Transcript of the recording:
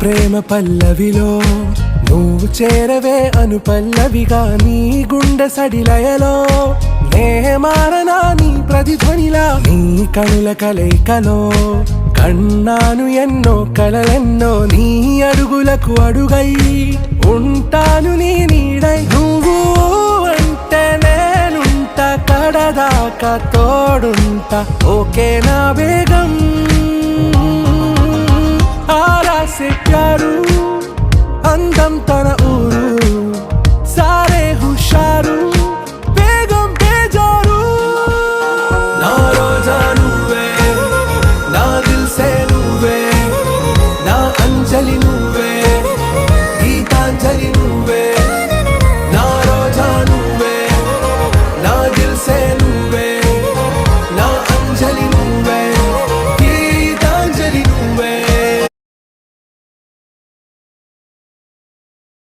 ప్రేమ పల్లవిలో నువ్వు చేరవే అను పల్లవిగా నీ గుండె సడిలయలో నే మారనా నీ ప్రతిధ్వనిలా నీ కనుల కలయికలో కన్నాను ఎన్నో కలలెన్నో నీ అడుగులకు అడుగై ఉంటాను నీ నీడై నువ్వు అంటే నేనుంట కడదాకా తోడుంటా ఓకే నా వేగం ఆరా से प्यारू అందం తన